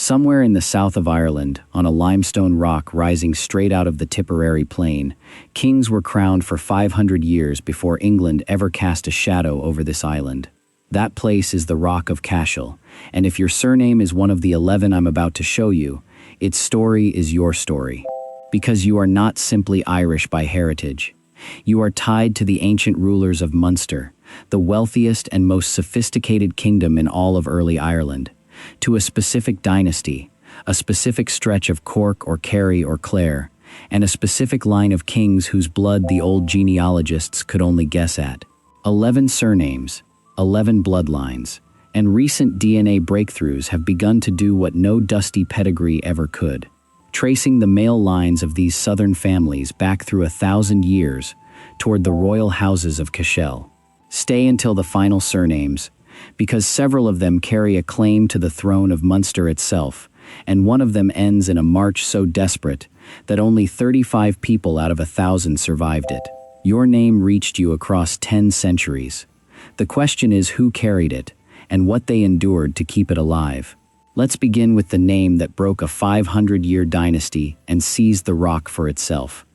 Somewhere in the south of Ireland, on a limestone rock rising straight out of the Tipperary plain, kings were crowned for 500 years before England ever cast a shadow over this island. That place is the Rock of Cashel, and if your surname is one of the 11 I'm about to show you, its story is your story. Because you are not simply Irish by heritage. You are tied to the ancient rulers of Munster, the wealthiest and most sophisticated kingdom in all of early Ireland, to a specific dynasty, a specific stretch of Cork or Kerry or Clare, and a specific line of kings whose blood the old genealogists could only guess at. 11 surnames, 11 bloodlines, and recent DNA breakthroughs have begun to do what no dusty pedigree ever could, tracing the male lines of these southern families back through 1,000 years toward the royal houses of Cashel. Stay until the final surnames, because several of them carry a claim to the throne of Munster itself, and one of them ends in a march so desperate that only 35 people out of 1,000 survived it. Your name reached you across 10 centuries. The question is who carried it, and what they endured to keep it alive. Let's begin with the name that broke a 500-year dynasty and seized the rock for itself.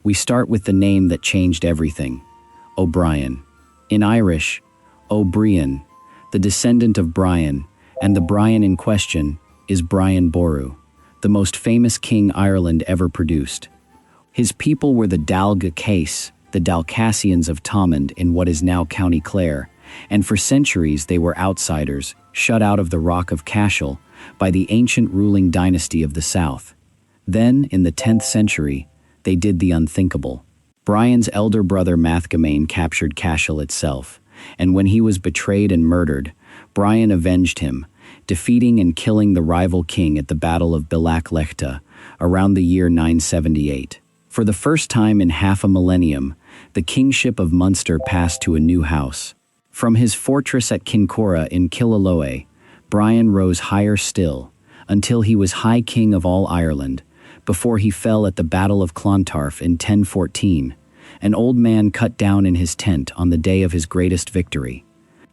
We start with the name that changed everything, O'Brien. In Irish, O'Brien, the descendant of Brian, and the Brian in question is Brian Boru, the most famous king Ireland ever produced. His people were the Dál Cais, the Dalcassians of Thomond in what is now County Clare, and for centuries they were outsiders, shut out of the Rock of Cashel by the ancient ruling dynasty of the south. Then, in the 10th century, they did the unthinkable. Brian's elder brother Mathgamane captured Cashel itself, and when he was betrayed and murdered, Brian avenged him, defeating and killing the rival king at the Battle of Bilach around the year 978. For the first time in half a millennium, the kingship of Munster passed to a new house. From his fortress at Kincora in Killaloe, Brian rose higher still, until he was High King of all Ireland, before he fell at the Battle of Clontarf in 1014, an old man cut down in his tent on the day of his greatest victory.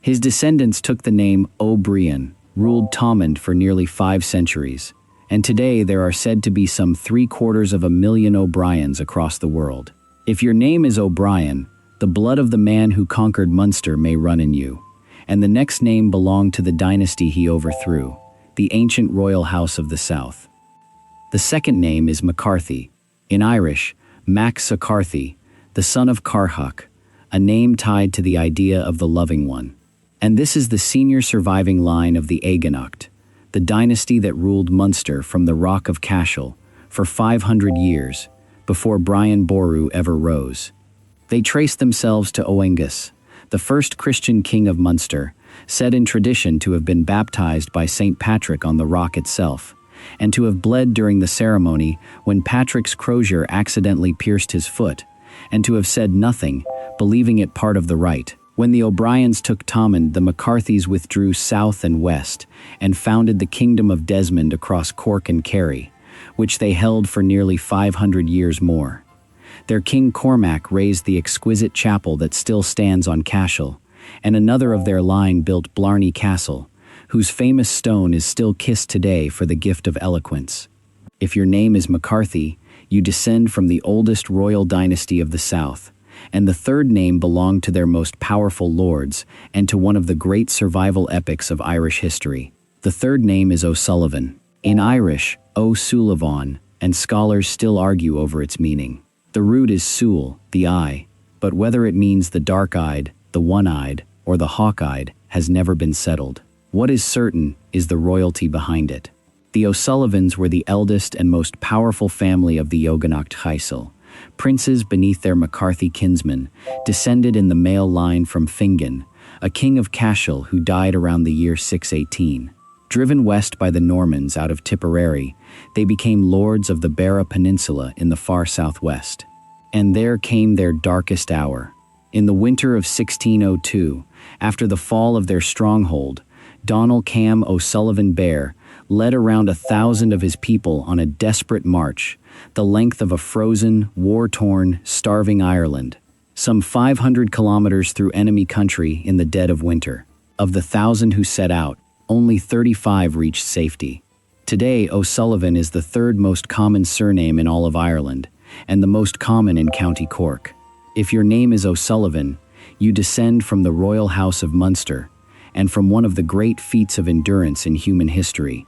His descendants took the name O'Brien, ruled Thomond for nearly 5 centuries, and today there are said to be some 750,000 O'Briens across the world. If your name is O'Brien, the blood of the man who conquered Munster may run in you, and the next name belonged to the dynasty he overthrew, the ancient royal house of the south. The second name is McCarthy, in Irish, Mac Sacarthy, the son of Carhuck, a name tied to the idea of the loving one. And this is the senior surviving line of the Eóganacht, the dynasty that ruled Munster from the Rock of Cashel for 500 years, before Brian Boru ever rose. They trace themselves to Eóganacht, the first Christian king of Munster, said in tradition to have been baptized by St. Patrick on the rock itself, and to have bled during the ceremony when Patrick's crozier accidentally pierced his foot, and to have said nothing, believing it part of the rite. When the O'Briens took Thomond, the McCarthys withdrew south and west and founded the Kingdom of Desmond across Cork and Kerry, which they held for nearly 500 years more. Their king Cormac raised the exquisite chapel that still stands on Cashel, and another of their line built Blarney Castle, whose famous stone is still kissed today for the gift of eloquence. If your name is McCarthy, you descend from the oldest royal dynasty of the south, and the third name belonged to their most powerful lords and to one of the great survival epics of Irish history. The third name is O'Sullivan. In Irish, O'Sullivan, and scholars still argue over its meaning. The root is sul, the eye, but whether it means the dark-eyed, the one-eyed, or the hawk-eyed has never been settled. What is certain is the royalty behind it. The O'Sullivans were the eldest and most powerful family of the Eóganacht Chaisel, princes beneath their McCarthy kinsmen, descended in the male line from Fingon, a king of Cashel who died around the year 618. Driven west by the Normans out of Tipperary, they became lords of the Beara Peninsula in the far southwest. And there came their darkest hour. In the winter of 1602, after the fall of their stronghold, Donald Cam O'Sullivan Bear led around 1,000 of his people on a desperate march, the length of a frozen, war-torn, starving Ireland, some 500 kilometers through enemy country in the dead of winter. Of the 1,000 who set out, only 35 reached safety. Today, O'Sullivan is the third most common surname in all of Ireland, and the most common in County Cork. If your name is O'Sullivan, you descend from the royal house of Munster, and from one of the great feats of endurance in human history.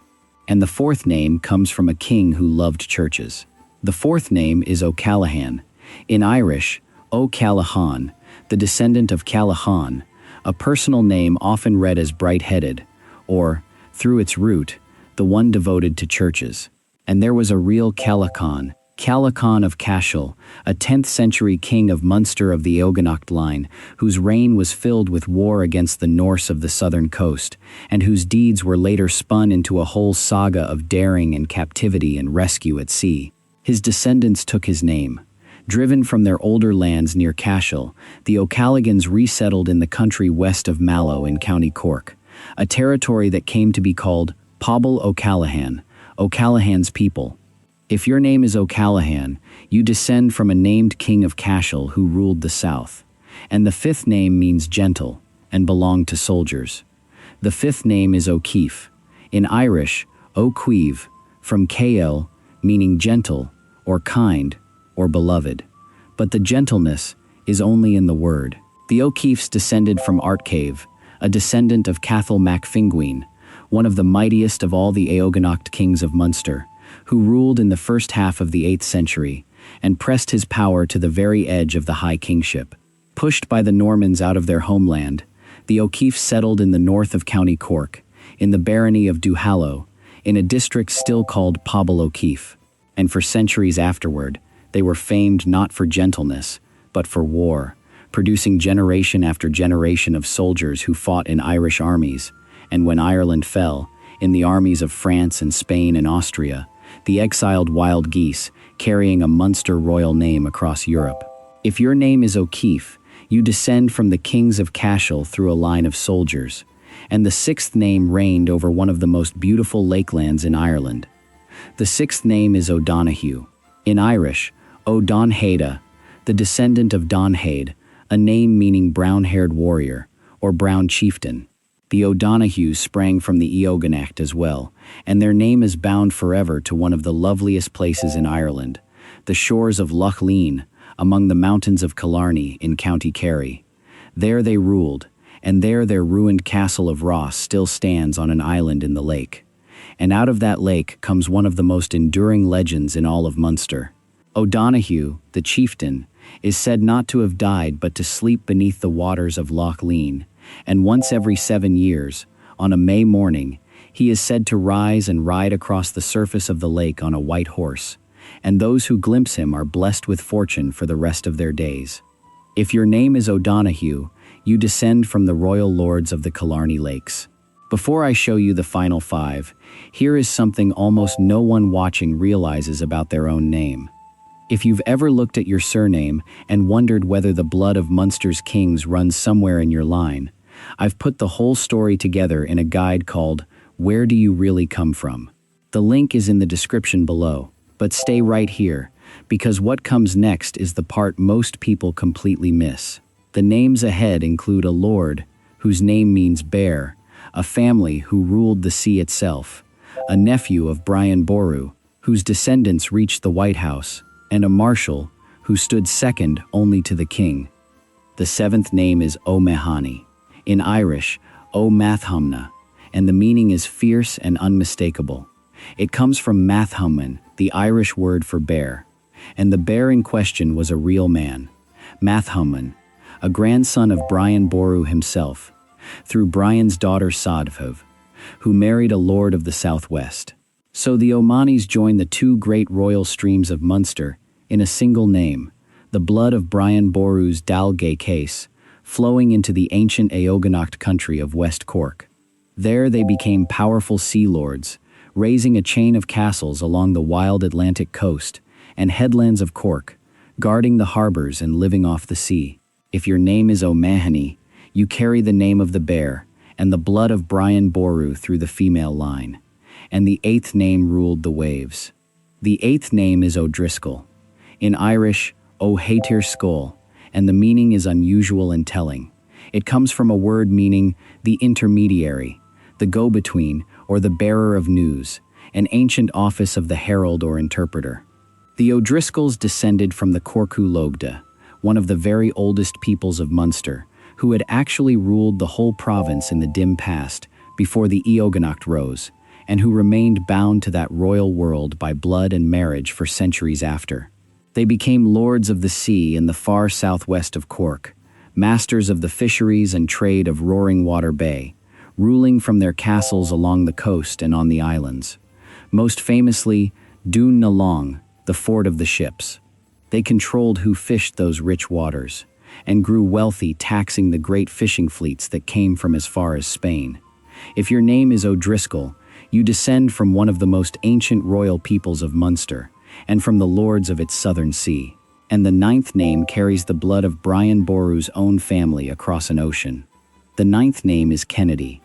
And the fourth name comes from a king who loved churches. The fourth name is O'Callaghan. In Irish, O'Callaghan, the descendant of Callaghan, a personal name often read as bright-headed, or, through its root, the one devoted to churches. And there was a real Callaghan of Cashel, a 10th century king of Munster of the Eóganacht line, whose reign was filled with war against the Norse of the southern coast, and whose deeds were later spun into a whole saga of daring and captivity and rescue at sea. His descendants took his name. Driven from their older lands near Cashel, the O'Callaghans resettled in the country west of Mallow in County Cork, a territory that came to be called Pobal O'Callaghan, O'Callaghan's people. If your name is O'Callaghan, you descend from a named king of Cashel who ruled the south. And the fifth name means gentle and belonged to soldiers. The fifth name is O'Keefe. In Irish, O'Queeve, from Cael, meaning gentle, or kind, or beloved. But the gentleness is only in the word. The O'Keefes descended from Artcave, a descendant of Cathal mac Finguine, one of the mightiest of all the Eóganacht kings of Munster, who ruled in the first half of the 8th century, and pressed his power to the very edge of the high kingship. Pushed by the Normans out of their homeland, the O'Keefes settled in the north of County Cork, in the barony of Duhallow, in a district still called Pobal O'Keefe. And for centuries afterward, they were famed not for gentleness, but for war, producing generation after generation of soldiers who fought in Irish armies, and when Ireland fell, in the armies of France and Spain and Austria, the exiled wild geese, carrying a Munster royal name across Europe. If your name is O'Keefe, you descend from the kings of Cashel through a line of soldiers, and the sixth name reigned over one of the most beautiful lakelands in Ireland. The sixth name is O'Donoghue. In Irish, O'Donhéada, the descendant of Donhéad, a name meaning brown-haired warrior, or brown chieftain. The O'Donoghues sprang from the Eóganacht as well, and their name is bound forever to one of the loveliest places in Ireland, the shores of Lough Lean, among the mountains of Killarney in County Kerry. There they ruled, and there their ruined castle of Ross still stands on an island in the lake. And out of that lake comes one of the most enduring legends in all of Munster. O'Donoghue, the chieftain, is said not to have died but to sleep beneath the waters of Lough Lean, and once every 7 years, on a May morning, he is said to rise and ride across the surface of the lake on a white horse, and those who glimpse him are blessed with fortune for the rest of their days. If your name is O'Donoghue, you descend from the royal lords of the Killarney Lakes. Before I show you the final 5, here is something almost no one watching realizes about their own name. If you've ever looked at your surname and wondered whether the blood of Munster's kings runs somewhere in your line, I've put the whole story together in a guide called Where Do You Really Come From? The link is in the description below, but stay right here, because what comes next is the part most people completely miss. The names ahead include a lord, whose name means bear, a family who ruled the sea itself, a nephew of Brian Boru, whose descendants reached the White House, and a marshal who stood second only to the king. The 7th name is O'Mahony. In Irish, O'Mathumna, and the meaning is fierce and unmistakable. It comes from Mathumman, the Irish word for bear, and the bear in question was a real man, Mathumman, a grandson of Brian Boru himself, through Brian's daughter Sadhv, who married a lord of the southwest. So the O'Mahonys joined the 2 great royal streams of Munster in a single name, the blood of Brian Boru's Dál Cais, flowing into the ancient Eóganacht country of West Cork. There they became powerful sea lords, raising a chain of castles along the wild Atlantic coast and headlands of Cork, guarding the harbors and living off the sea. If your name is O'Mahony, you carry the name of the bear and the blood of Brian Boru through the female line. And the 8th name ruled the waves. The 8th name is O'Driscoll. In Irish, O'Hatir Skull, and the meaning is unusual and telling. It comes from a word meaning the intermediary, the go-between, or the bearer of news, an ancient office of the herald or interpreter. The O'Driscolls descended from the Corcu Logda, one of the very oldest peoples of Munster, who had actually ruled the whole province in the dim past before the Eóganacht rose, and who remained bound to that royal world by blood and marriage for centuries after. They became lords of the sea in the far southwest of Cork, masters of the fisheries and trade of Roaring Water Bay, ruling from their castles along the coast and on the islands. Most famously, Dún na Long, the fort of the ships. They controlled who fished those rich waters, and grew wealthy taxing the great fishing fleets that came from as far as Spain. If your name is O'Driscoll, you descend from one of the most ancient royal peoples of Munster, and from the lords of its southern sea. And the ninth name carries the blood of Brian Boru's own family across an ocean. The ninth name is Kennedy.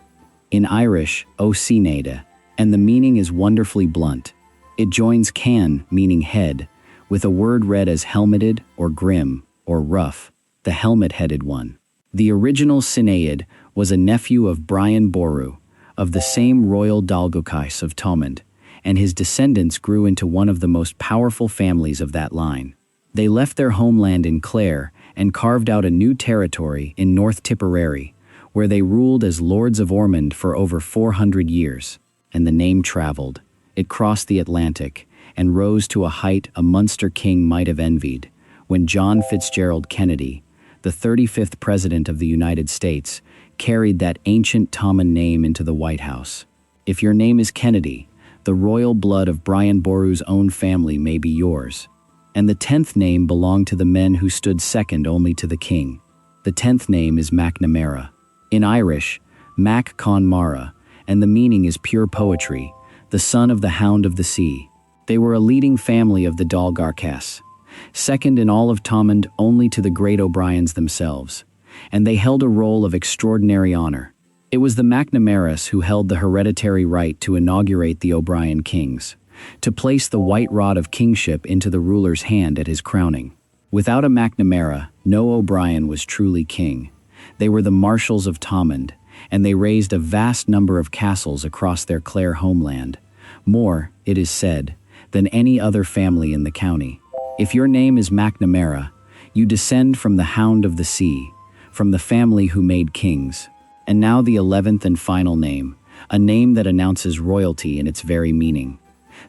In Irish, O Cíneda, and the meaning is wonderfully blunt. It joins can, meaning head, with a word read as helmeted or grim or rough, the helmet-headed one. The original Cíneda was a nephew of Brian Boru, of the same royal Dál Cais of Thomond, and his descendants grew into one of the most powerful families of that line. They left their homeland in Clare and carved out a new territory in North Tipperary, where they ruled as Lords of Ormond for over 400 years. And the name traveled. It crossed the Atlantic and rose to a height a Munster king might have envied, when John Fitzgerald Kennedy, the 35th President of the United States, carried that ancient Thomond name into the White House. If your name is Kennedy, the royal blood of Brian Boru's own family may be yours. And the 10th name belonged to the men who stood second only to the king. The 10th name is MacNamara. In Irish, Mac Con Mara, and the meaning is pure poetry, the son of the Hound of the Sea. They were a leading family of the Dál Cais, second in all of Thomond only to the great O'Briens themselves, and they held a role of extraordinary honor. It was the MacNamaras who held the hereditary right to inaugurate the O'Brien kings, to place the white rod of kingship into the ruler's hand at his crowning. Without a MacNamara, no O'Brien was truly king. They were the marshals of Thomond, and they raised a vast number of castles across their Clare homeland, more, it is said, than any other family in the county. If your name is MacNamara, you descend from the Hound of the Sea, from the family who made kings. And now the 11th and final name, a name that announces royalty in its very meaning.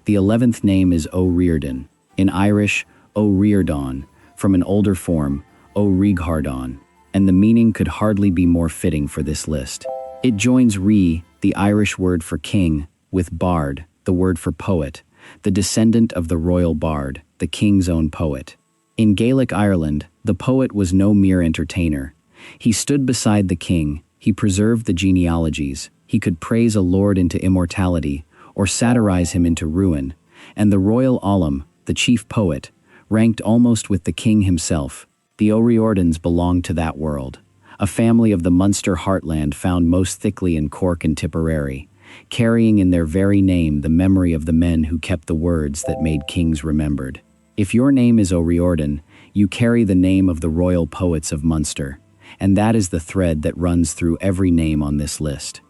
The 11th name is O'Riordan, in Irish, O'Riordan, from an older form, O'Righardon, and the meaning could hardly be more fitting for this list. It joins Rí, the Irish word for king, with bard, the word for poet, the descendant of the royal bard, the king's own poet. In Gaelic Ireland, the poet was no mere entertainer. He stood beside the king, he preserved the genealogies, he could praise a lord into immortality, or satirize him into ruin, and the royal Ollam, the chief poet, ranked almost with the king himself. The O'Riordans belonged to that world, a family of the Munster heartland found most thickly in Cork and Tipperary, carrying in their very name the memory of the men who kept the words that made kings remembered. If your name is O'Riordan, you carry the name of the royal poets of Munster, and that is the thread that runs through every name on this list.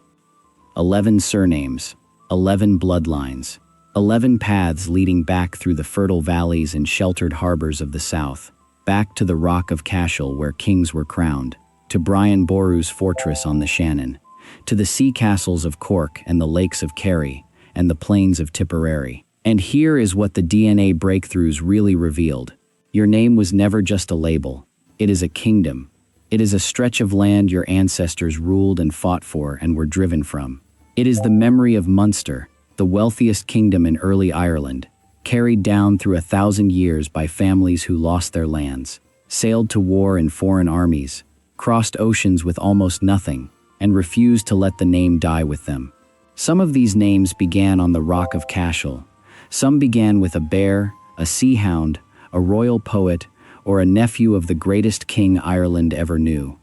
11 surnames, 11 bloodlines, 11 paths leading back through the fertile valleys and sheltered harbors of the south, back to the rock of Cashel where kings were crowned, to Brian Boru's fortress on the Shannon, to the sea castles of Cork and the lakes of Kerry and the plains of Tipperary. And here is what the DNA breakthroughs really revealed. Your name was never just a label. It is a kingdom. It is a stretch of land your ancestors ruled and fought for and were driven from. It is the memory of Munster, the wealthiest kingdom in early Ireland, carried down through 1,000 years by families who lost their lands, sailed to war in foreign armies, crossed oceans with almost nothing, and refused to let the name die with them. Some of these names began on the rock of Cashel. Some began with a bear, a sea hound, a royal poet, or a nephew of the greatest king Ireland ever knew.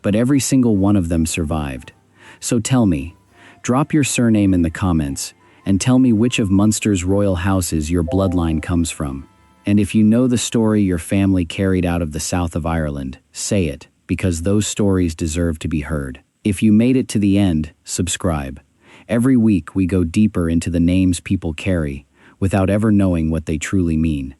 But every single one of them survived. So tell me, drop your surname in the comments, and tell me which of Munster's royal houses your bloodline comes from. And if you know the story your family carried out of the south of Ireland, say it, because those stories deserve to be heard. If you made it to the end, subscribe. Every week we go deeper into the names people carry, without ever knowing what they truly mean.